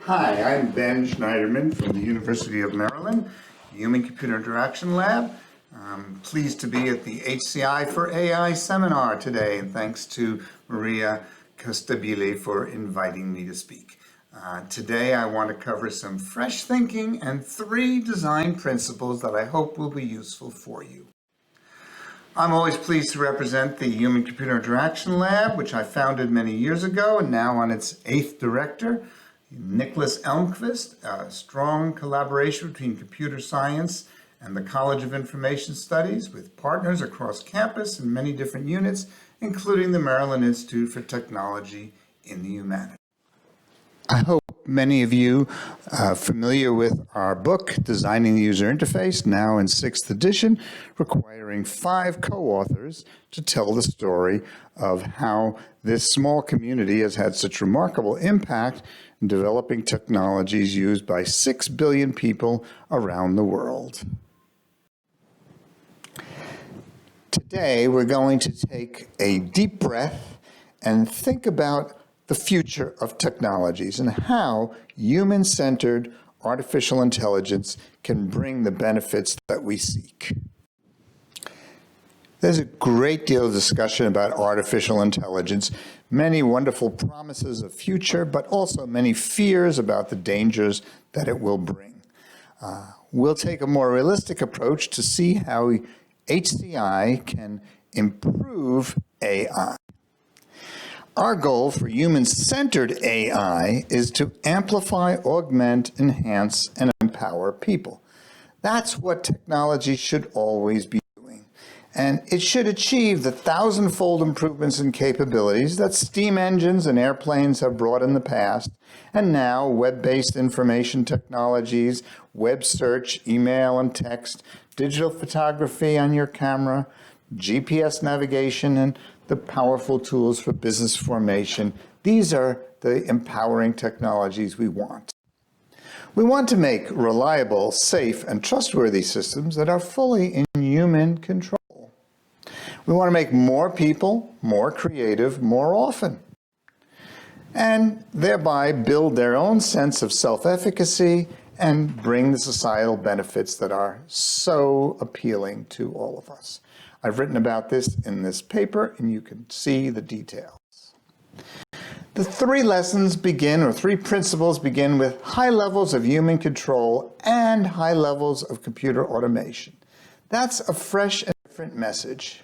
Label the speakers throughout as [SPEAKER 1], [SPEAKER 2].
[SPEAKER 1] Hi, I'm Ben Shneiderman from the University of Maryland, Human-Computer Interaction Lab. I'm pleased to be at the HCI for AI seminar today, and thanks to Maria Costabile for inviting me to speak. Today I want to cover some fresh thinking and 3 design principles that I hope will be useful for you. I'm always pleased to represent the Human-Computer Interaction Lab, which I founded many years ago and now on its 8th director, Nicholas Elmquist, a strong collaboration between computer science and the College of Information Studies with partners across campus in many different units, including the Maryland Institute for Technology in the Humanities. I hope many of you are familiar with our book, Designing the User Interface, now in 6th edition, requiring 5 co-authors to tell the story of how this small community has had such remarkable impact in developing technologies used by 6 billion people around the world. Today, we're going to take a deep breath and think about the future of technologies and how human-centered artificial intelligence can bring the benefits that we seek. There's a great deal of discussion about artificial intelligence, many wonderful promises of future, but also many fears about the dangers that it will bring. We'll take a more realistic approach to see how HCI can improve AI. Our goal for human-centered AI is to amplify, augment, enhance, and empower people. That's what technology should always be doing. And it should achieve the 1,000-fold improvements in capabilities that steam engines and airplanes have brought in the past, and now web-based information technologies, web search, email and text, digital photography on your camera, GPS navigation, and the powerful tools for business formation. These are the empowering technologies we want. We want to make reliable, safe, and trustworthy systems that are fully in human control. We want to make more people more creative more often, and thereby build their own sense of self-efficacy and bring the societal benefits that are so appealing to all of us. I've written about this in this paper, and you can see the details. The 3 lessons begin, or 3 principles begin with high levels of human control and high levels of computer automation. That's a fresh and different message.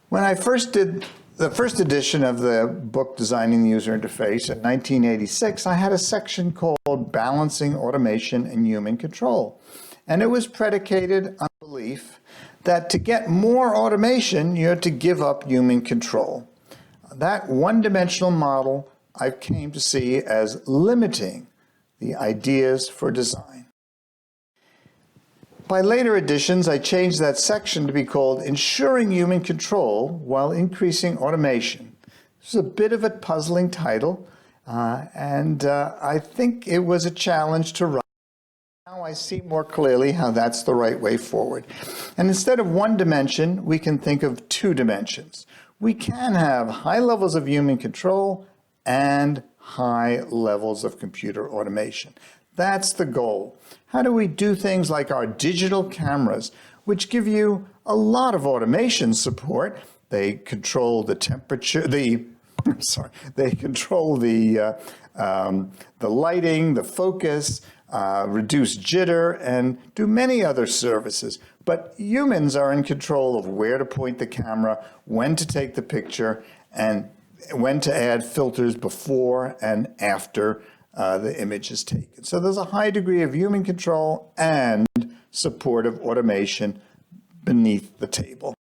[SPEAKER 1] When I first did the first edition of the book, Designing the User Interface, in 1986, I had a section called Balancing Automation and Human Control. And it was predicated on belief that to get more automation, you had to give up human control. That one-dimensional model I came to see as limiting the ideas for design. By later editions, I changed that section to be called Ensuring Human Control While Increasing Automation. This is a bit of a puzzling title, and I think it was a challenge to write. Now I see more clearly how that's the right way forward. And instead of 1 dimension, we can think of 2 dimensions. We can have high levels of human control and high levels of computer automation. That's the goal. How do we do things like our digital cameras, which give you a lot of automation support? They control the temperature, they control the lighting, the focus, reduce jitter, and do many other services. But humans are in control of where to point the camera, when to take the picture, and when to add filters before and after the image is taken. So there's a high degree of human control and supportive automation beneath the table.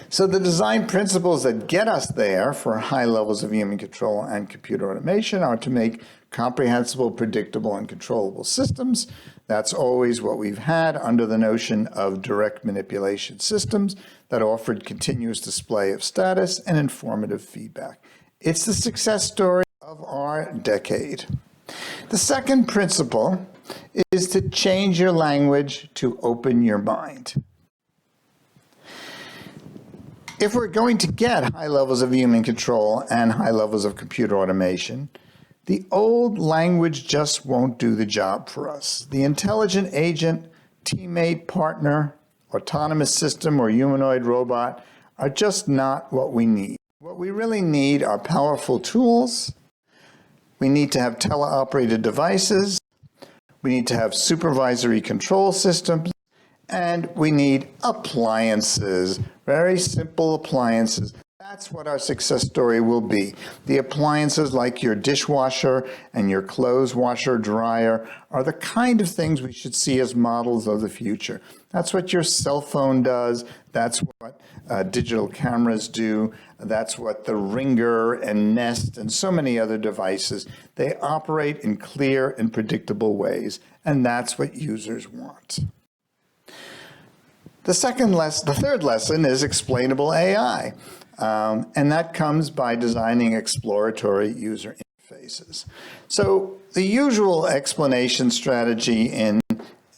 [SPEAKER 1] So the design principles that get us there for high levels of human control and computer automation are to make comprehensible, predictable, and controllable systems. That's always what we've had under the notion of direct manipulation systems that offered continuous display of status and informative feedback. It's the success story of our decade. The second principle is to change your language to open your mind. If we're going to get high levels of human control and high levels of computer automation, The old language just won't do the job for us. The intelligent agent, teammate, partner, autonomous system, or humanoid robot are just not what we need. What we really need are powerful tools. We need to have teleoperated devices. We need to have supervisory control systems. And we need appliances, very simple appliances. That's what our success story will be. The appliances like your dishwasher and your clothes washer dryer are the kind of things we should see as models of the future. That's what your cell phone does. That's what digital cameras do. That's what the Ringer and Nest and so many other devices, they operate in clear and predictable ways. And that's what users want. The third lesson is explainable AI, and that comes by designing exploratory user interfaces. So the usual explanation strategy in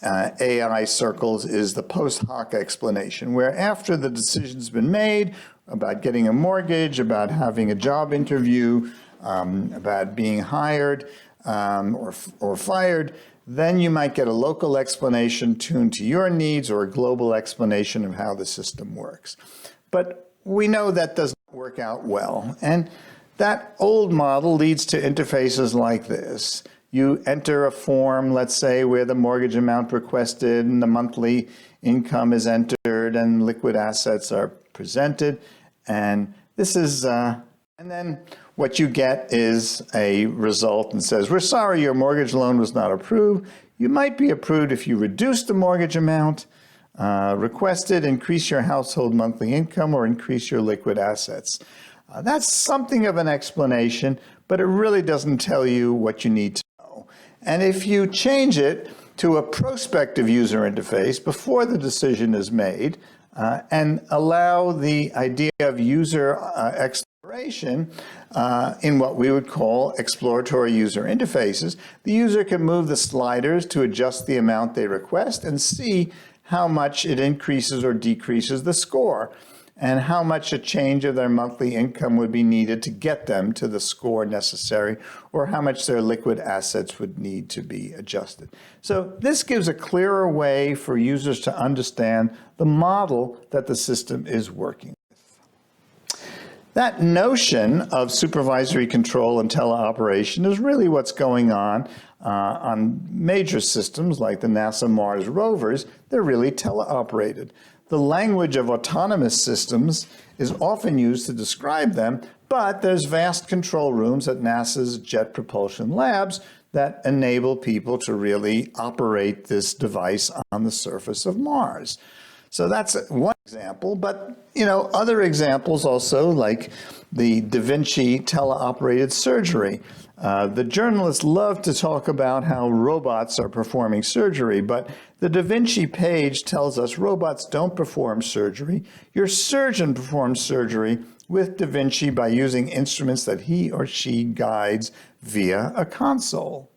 [SPEAKER 1] AI circles is the post hoc explanation, where after the decision's been made about getting a mortgage, about having a job interview, about being hired or fired, then you might get a local explanation tuned to your needs or a global explanation of how the system works. But we know that doesn't work out well. And that old model leads to interfaces like this. You enter a form, let's say, where the mortgage amount requested and the monthly income is entered and liquid assets are presented. And this is, and then what you get is a result and says, we're sorry your mortgage loan was not approved. You might be approved if you reduce the mortgage amount requested, increase your household monthly income, or increase your liquid assets. That's something of an explanation, but it really doesn't tell you what you need to know. And if you change it to a prospective user interface before the decision is made and allow the idea of user exploration in what we would call exploratory user interfaces, the user can move the sliders to adjust the amount they request and see how much it increases or decreases the score, and how much a change of their monthly income would be needed to get them to the score necessary, or how much their liquid assets would need to be adjusted. So this gives a clearer way for users to understand the model that the system is working with. That notion of supervisory control and teleoperation is really what's going on major systems like the NASA Mars rovers. They're really teleoperated. The language of autonomous systems is often used to describe them, but there's vast control rooms at NASA's Jet Propulsion Labs that enable people to really operate this device on the surface of Mars. So that's one example, but other examples also, like the Da Vinci teleoperated surgery. The journalists love to talk about how robots are performing surgery, but the Da Vinci page tells us robots don't perform surgery. Your surgeon performs surgery with Da Vinci by using instruments that he or she guides via a console.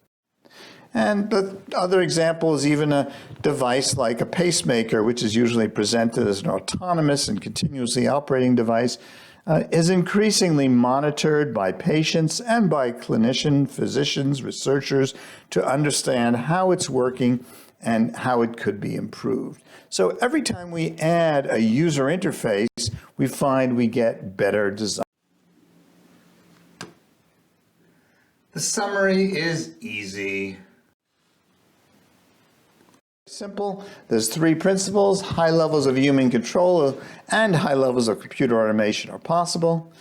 [SPEAKER 1] And the other example is even a device like a pacemaker, which is usually presented as an autonomous and continuously operating device, is increasingly monitored by patients and by clinicians, physicians, researchers to understand how it's working and how it could be improved. So every time we add a user interface, we find we get better design. The summary is easy. Simple. There's three principles. High levels of human control and high levels of computer automation are possible.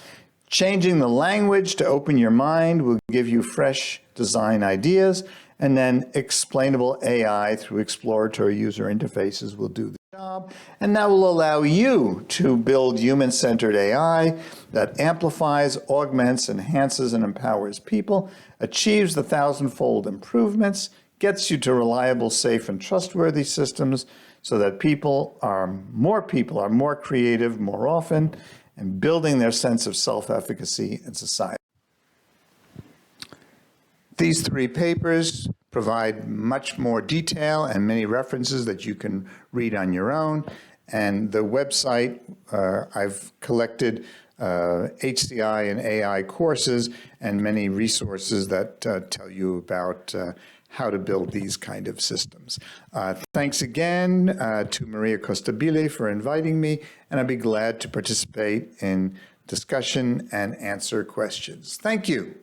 [SPEAKER 1] Changing the language to open your mind will give you fresh design ideas, and then explainable AI through exploratory user interfaces will do the job, and that will allow you to build human-centered AI that amplifies, augments, enhances, and empowers people, achieves the thousand-fold improvements, gets you to reliable, safe, and trustworthy systems so that more people are more creative more often and building their sense of self-efficacy in society. These three papers provide much more detail and many references that you can read on your own. And the website, I've collected HCI and AI courses and many resources that tell you about how to build these kind of systems. Thanks again to Maria Costabile for inviting me, and I'd be glad to participate in discussion and answer questions. Thank you.